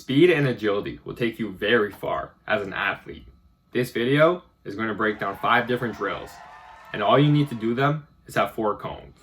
Speed and agility will take you very far as an athlete. This video is going to break down 5 different drills, and all you need to do them is have 4 cones.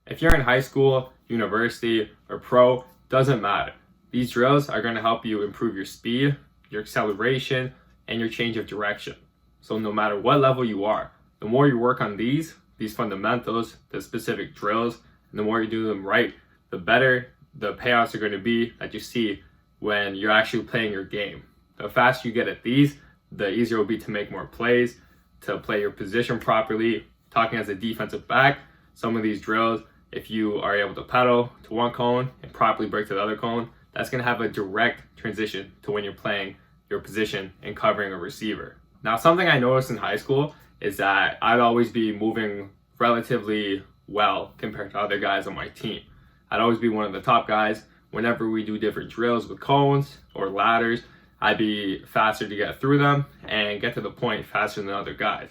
If you're in high school, university, or pro, doesn't matter. These drills are going to help you improve your speed, your acceleration, and your change of direction. So no matter what level you are, the more you work on these fundamentals, the specific drills, and the more you do them right, the better the payoffs are going to be that you see when you're actually playing your game. The faster you get at these, the easier it will be to make more plays, to play your position properly. Talking as a defensive back, some of these drills, if you are able to pedal to one cone and properly break to the other cone, that's going to have a direct transition to when you're playing your position and covering a receiver. Now, something I noticed in high school is that I'd always be moving relatively well compared to other guys on my team. I'd always be one of the top guys. Whenever we do different drills with cones or ladders, I'd be faster to get through them and get to the point faster than other guys.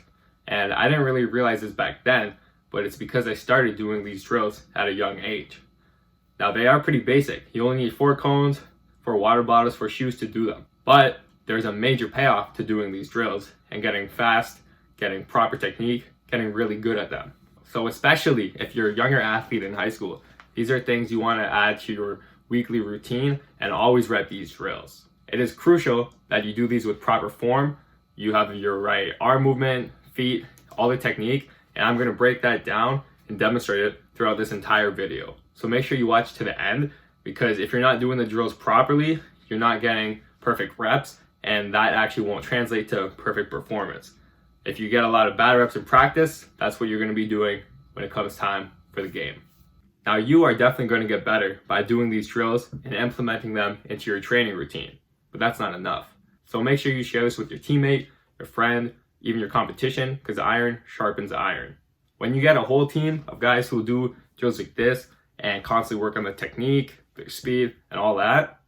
And I didn't really realize this back then, but it's because I started doing these drills at a young age. Now, they are pretty basic. You only need 4 cones, 4 water bottles, 4 shoes to do them. But there's a major payoff to doing these drills and getting fast, getting proper technique, getting really good at them. So especially if you're a younger athlete in high school, these are things you want to add to your weekly routine and always rep these drills. It is crucial that you do these with proper form. You have your right arm movement, feet, all the technique, and I'm going to break that down and demonstrate it throughout this entire video. So make sure you watch to the end, because if you're not doing the drills properly, you're not getting perfect reps, and that actually won't translate to perfect performance. If you get a lot of bad reps in practice, that's what you're going to be doing when it comes time for the game. Now, you are definitely going to get better by doing these drills and implementing them into your training routine, but that's not enough. So make sure you share this with your teammate, your friend, even your competition, because iron sharpens iron. When you get a whole team of guys who do drills like this and constantly work on the technique, their speed, and all that,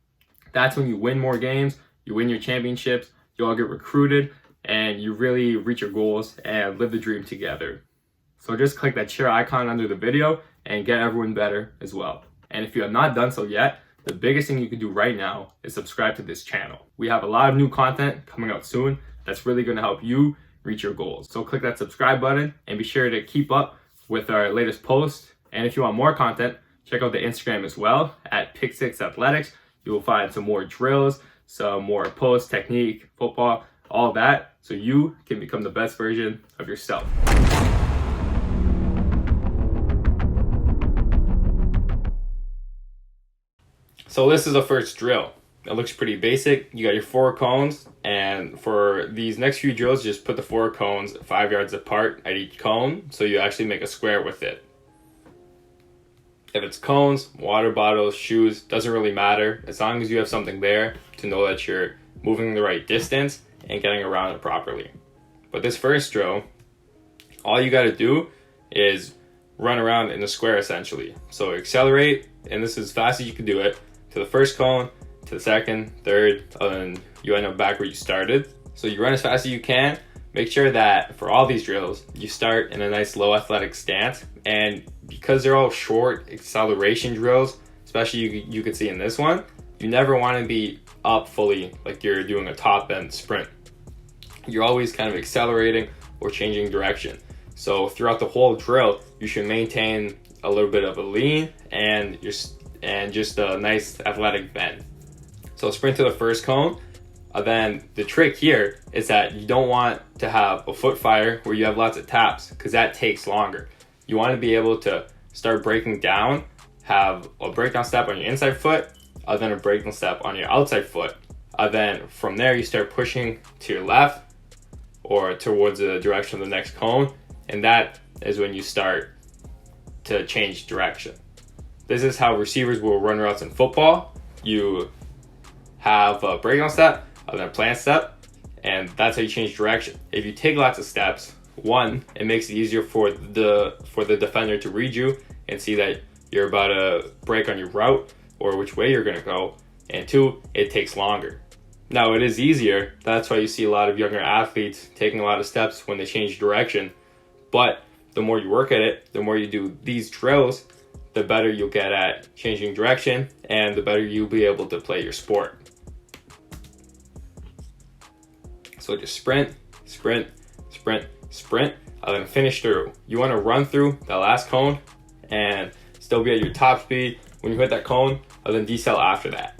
that's when you win more games, you win your championships, you all get recruited, and you really reach your goals and live the dream together. So just click that share icon under the video and get everyone better as well. And if you have not done so yet, the biggest thing you can do right now is subscribe to this channel. We have a lot of new content coming out soon that's really going to help you reach your goals. So click that subscribe button and be sure to keep up with our latest posts. And if you want more content, check out the Instagram as well at Pick6Athletics. You will find some more drills, some more posts, technique, football, all that, so you can become the best version of yourself. So this is the first drill. It looks pretty basic. You got your 4 cones, and for these next few drills, just put the 4 cones 5 yards apart at each cone, so you actually make a square with it. If it's cones, water bottles, shoes, doesn't really matter, as long as you have something there to know that you're moving the right distance and getting around it properly. But this first drill, all you got to do is run around in a square essentially. So accelerate, and this is as fast as you can do it, to the first cone, to the second, third, and you end up back where you started. So you run as fast as you can. Make sure that for all these drills, you start in a nice low athletic stance. And because they're all short acceleration drills, especially you could see in this one, you never want to be up fully like you're doing a top end sprint. You're always kind of accelerating or changing direction. So throughout the whole drill, you should maintain a little bit of a lean and just a nice athletic bend. So sprint to the first cone. Then the trick here is that you don't want to have a foot fire where you have lots of taps, because that takes longer. You want to be able to start breaking down, have a breakdown step on your inside foot, then a breakdown step on your outside foot. Then from there you start pushing to your left or towards the direction of the next cone, and that is when you start to change direction. This is how receivers will run routes in football. You have a breakdown step, then a plant step, and that's how you change direction. If you take lots of steps, 1, it makes it easier for the defender to read you and see that you're about to break on your route or which way you're going to go, and 2, it takes longer. Now, it is easier. That's why you see a lot of younger athletes taking a lot of steps when they change direction. But the more you work at it, the more you do these drills, the better you'll get at changing direction and the better you'll be able to play your sport. So just sprint, sprint, sprint, sprint, and then finish through. You want to run through that last cone and still be at your top speed when you hit that cone, and then decel after that.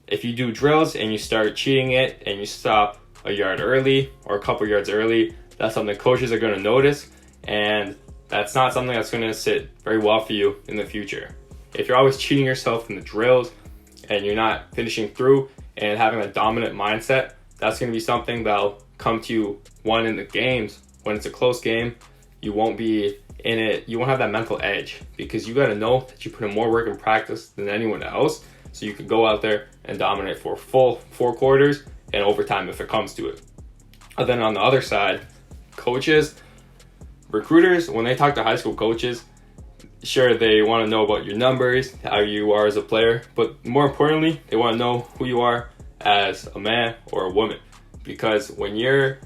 If you do drills and you start cheating it and you stop a yard early or a couple yards early, that's something coaches are going to notice, and that's not something that's going to sit very well for you in the future. If you're always cheating yourself in the drills and you're not finishing through and having a dominant mindset, that's going to be something that'll come to you in the games. When it's a close game, you won't be in it. You won't have that mental edge because you got to know that you put in more work and practice than anyone else, so you could go out there and dominate for full 4 quarters and overtime if it comes to it. And then on the other side, coaches, recruiters, when they talk to high school coaches, sure, they want to know about your numbers, how you are as a player, but more importantly, they want to know who you are as a man or a woman. Because when you're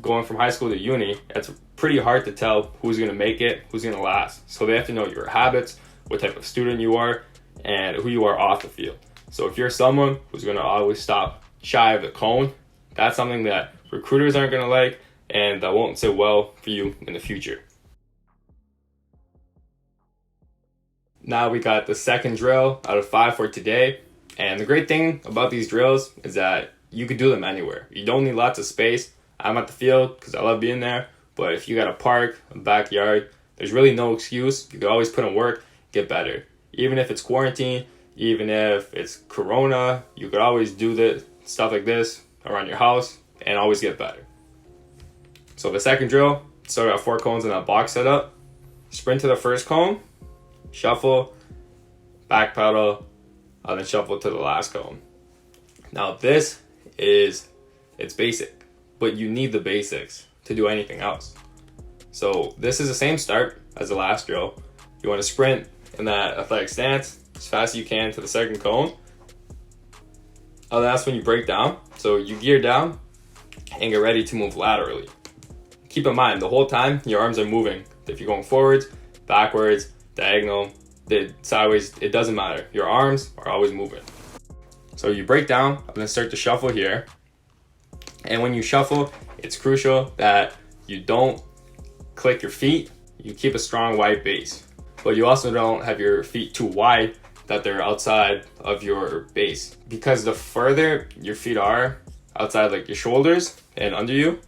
going from high school to uni, it's pretty hard to tell who's going to make it, who's going to last. So they have to know your habits, what type of student you are, and who you are off the field. So if you're someone who's going to always stop shy of the cone, that's something that recruiters aren't going to like, and that won't sit well for you in the future. Now we got the second drill out of 5 for today. And the great thing about these drills is that you could do them anywhere. You don't need lots of space. I'm at the field because I love being there. But if you got a park, a backyard, there's really no excuse. You can always put in work, get better. Even if it's quarantine, even if it's Corona, you could always do the stuff like this around your house and always get better. So the second drill, so I got 4 cones in that box setup. Sprint to the first cone, shuffle, back pedal, and then shuffle to the last cone. Now it's basic, but you need the basics to do anything else. So this is the same start as the last drill. You want to sprint in that athletic stance as fast as you can to the second cone. And that's when you break down. So you gear down and get ready to move laterally. Keep in mind, the whole time your arms are moving. If you're going forwards, backwards, diagonal, sideways, it doesn't matter. Your arms are always moving. So you break down and then start to shuffle here. And when you shuffle, it's crucial that you don't click your feet. You keep a strong wide base. But you also don't have your feet too wide that they're outside of your base. Because the further your feet are outside like your shoulders and under you,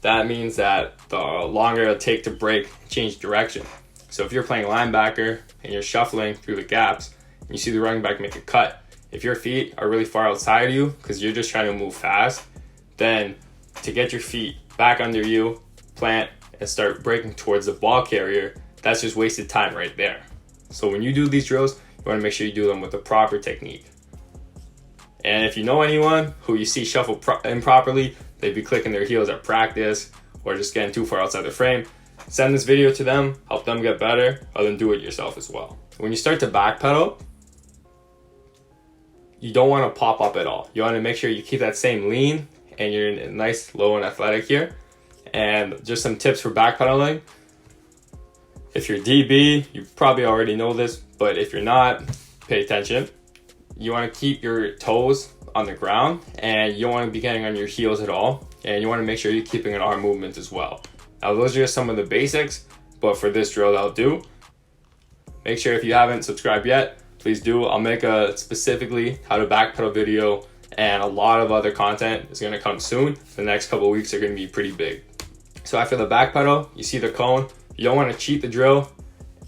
that means that the longer it'll take to break, change direction. So if you're playing linebacker and you're shuffling through the gaps and you see the running back make a cut, if your feet are really far outside of you because you're just trying to move fast, then to get your feet back under you, plant, and start breaking towards the ball carrier, that's just wasted time right there. So when you do these drills, you want to make sure you do them with the proper technique. And if you know anyone who you see shuffle improperly, they'd be clicking their heels at practice or just getting too far outside the frame, send this video to them, help them get better, or then do it yourself as well. When you start to backpedal, you don't want to pop up at all. You want to make sure you keep that same lean and you're nice, low, and athletic here. And just some tips for backpedaling. If you're DB, you probably already know this, but if you're not, pay attention. You want to keep your toes on the ground and you don't want to be getting on your heels at all. And you want to make sure you're keeping an arm movement as well. Now those are just some of the basics, but for this drill that'll do. Make sure if you haven't subscribed yet, please do. I'll make a specifically how to backpedal video, and a lot of other content is going to come soon. The next couple of weeks are going to be pretty big. So after the backpedal, you see the cone. You don't want to cheat the drill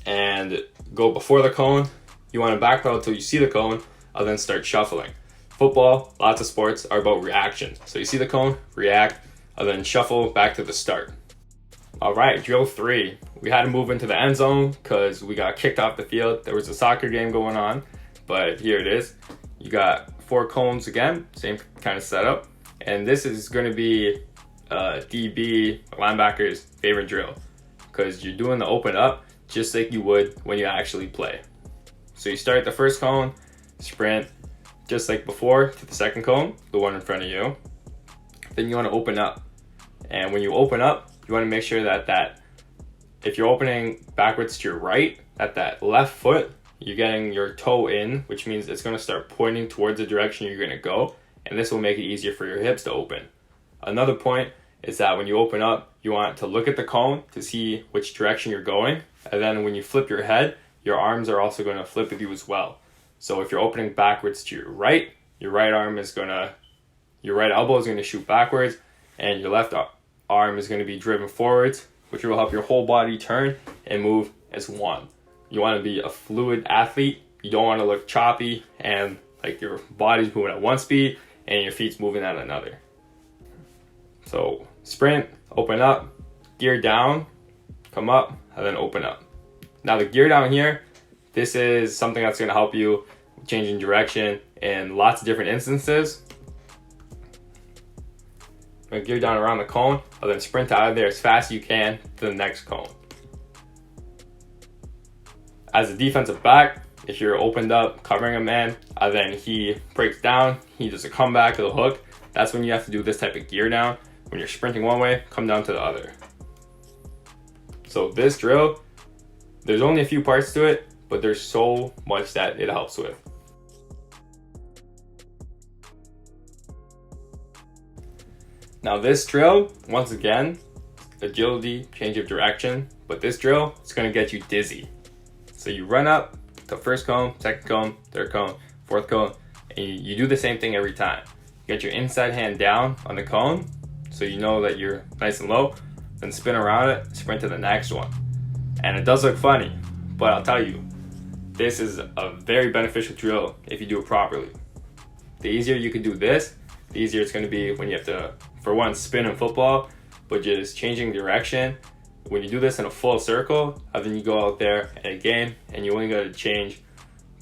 and go before the cone. You want to backpedal until you see the cone and then start shuffling. Football, lots of sports are about reaction. So you see the cone, react, and then shuffle back to the start. All right, drill 3. We had to move into the end zone because we got kicked off the field. There was a soccer game going on, but here it is. You got 4 cones again, same kind of setup. And this is going to be DB, linebacker's favorite drill because you're doing the open up just like you would when you actually play. So you start the first cone, sprint, just like before, to the second cone, the one in front of you. Then you want to open up. And when you open up, you want to make sure that if you're opening backwards to your right, that left foot, you're getting your toe in, which means it's going to start pointing towards the direction you're going to go. And this will make it easier for your hips to open. Another point is that when you open up, you want to look at the cone to see which direction you're going. And then when you flip your head, your arms are also going to flip with you as well. So if you're opening backwards to your right elbow is going to shoot backwards, and your left arm is going to be driven forwards, which will help your whole body turn and move as one. You want to be a fluid athlete. You don't want to look choppy and like your body's moving at one speed and your feet's moving at another. So sprint, open up, gear down, come up, and then open up. Now the gear down here, this is something that's going to help you changing direction in lots of different instances. Gear down around the cone, and then sprint out of there as fast as you can to the next cone. As a defensive back, if you're opened up covering a man, and then he breaks down, he does a comeback to the hook, that's when you have to do this type of gear down. When you're sprinting one way, come down to the other. So this drill, there's only a few parts to it, but there's so much that it helps with. Now this drill, once again, agility, change of direction, but this drill is going to get you dizzy. So you run up the first cone, second cone, third cone, fourth cone, and you do the same thing every time. You get your inside hand down on the cone, so you know that you're nice and low, then spin around it, sprint to the next one. And it does look funny, but I'll tell you, this is a very beneficial drill if you do it properly. The easier you can do this, the easier it's going to be when you have to, for one, spin in football, but just changing direction. When you do this in a full circle, and then you go out there in a game and you only got to change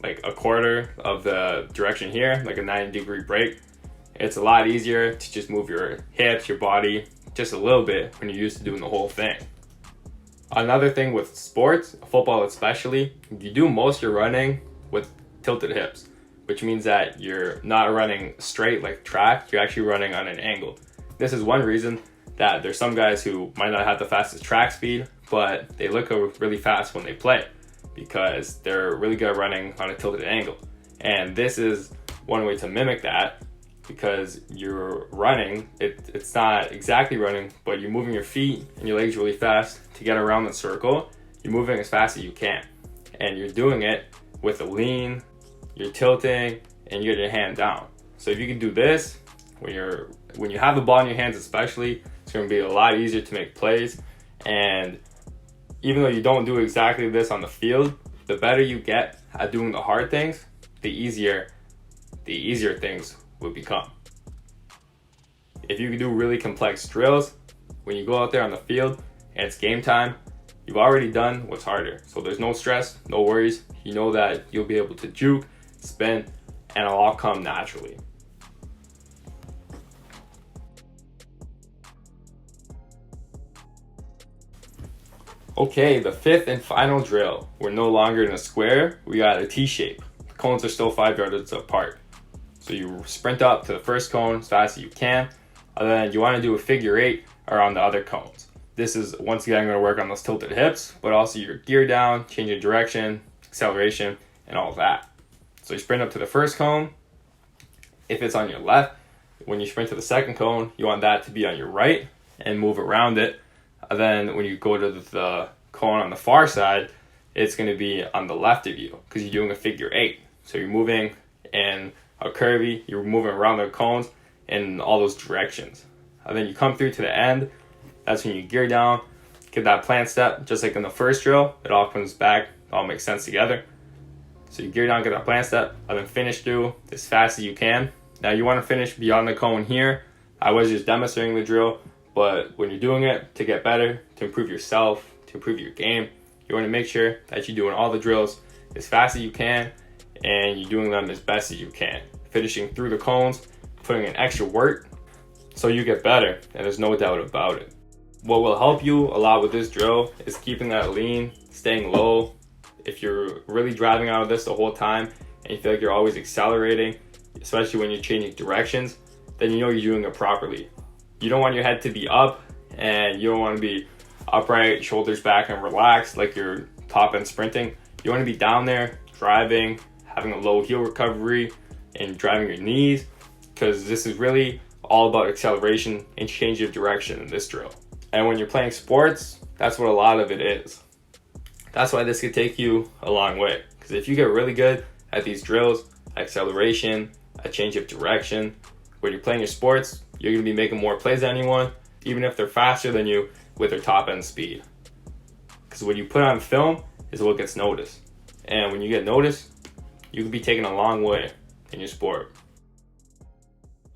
like a quarter of the direction here, like a 90-degree break, it's a lot easier to just move your hips, your body, just a little bit when you're used to doing the whole thing. Another thing with sports, football especially, you do most of your running with tilted hips, which means that you're not running straight like track, you're actually running on an angle. This is one reason that there's some guys who might not have the fastest track speed, but they look really fast when they play because they're really good at running on a tilted angle. And this is one way to mimic that, because you're running, it's not exactly running, but you're moving your feet and your legs really fast to get around the circle. You're moving as fast as you can, and you're doing it with a lean, you're tilting, and you get your hand down. So if you can do this, when you have the ball in your hands especially, it's going to be a lot easier to make plays. And even though you don't do exactly this on the field, the better you get at doing the hard things, the easier things will become. If you can do really complex drills, when you go out there on the field and it's game time, you've already done what's harder. So there's no stress, no worries. You know that you'll be able to juke, spin, and it'll all come naturally. Okay, the fifth and final drill. We're no longer in a square, we got a T shape. The cones are still 5 yards apart. So you sprint up to the first cone as fast as you can, and then you want to do a figure 8 around the other cones. This is, once again, going to work on those tilted hips, but also your gear down, change of direction, acceleration, and all of that. So you sprint up to the first cone. If it's on your left, when you sprint to the second cone, you want that to be on your right and move around it. And then when you go to the cone on the far side, it's going to be on the left of you because you're doing a figure 8. So you're moving in a curvy, you're moving around the cones in all those directions. And then you come through to the end, that's when you gear down, get that plant step, just like in the first drill, it all comes back, it all makes sense together. So you gear down, get that plant step, and then finish through as fast as you can. Now you want to finish beyond the cone here. I was just demonstrating the drill, but when you're doing it to get better, to improve yourself, to improve your game, you want to make sure that you're doing all the drills as fast as you can, and you're doing them as best as you can. Finishing through the cones, putting in extra work, so you get better, and there's no doubt about it. What will help you a lot with this drill is keeping that lean, staying low. If you're really driving out of this the whole time, and you feel like you're always accelerating, especially when you're changing directions, then you know you're doing it properly. You don't want your head to be up, and you don't want to be upright, shoulders back and relaxed like you're top end sprinting. You want to be down there, driving, having a low heel recovery, and driving your knees, because this is really all about acceleration and change of direction in this drill. And when you're playing sports, that's what a lot of it is. That's why this could take you a long way, because if you get really good at these drills, acceleration, a change of direction, when you're playing your sports, you're going to be making more plays than anyone, even if they're faster than you with their top end speed. Because what you put on film is what gets noticed. And when you get noticed, you can be taken a long way in your sport.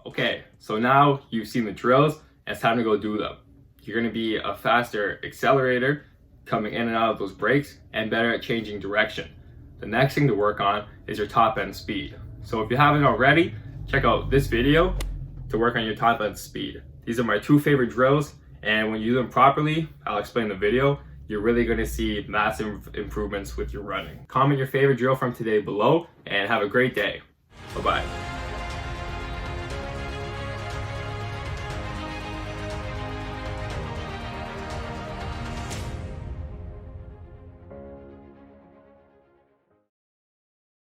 Okay, so now you've seen the drills, and it's time to go do them. You're going to be a faster accelerator, coming in and out of those breaks, and better at changing direction. The next thing to work on is your top end speed. So if you haven't already, check out this video to work on your top end speed. These are my 2 favorite drills, and when you do them properly, I'll explain the video, you're really going to see massive improvements with your running. Comment your favorite drill from today below, and have a great day. Bye-bye.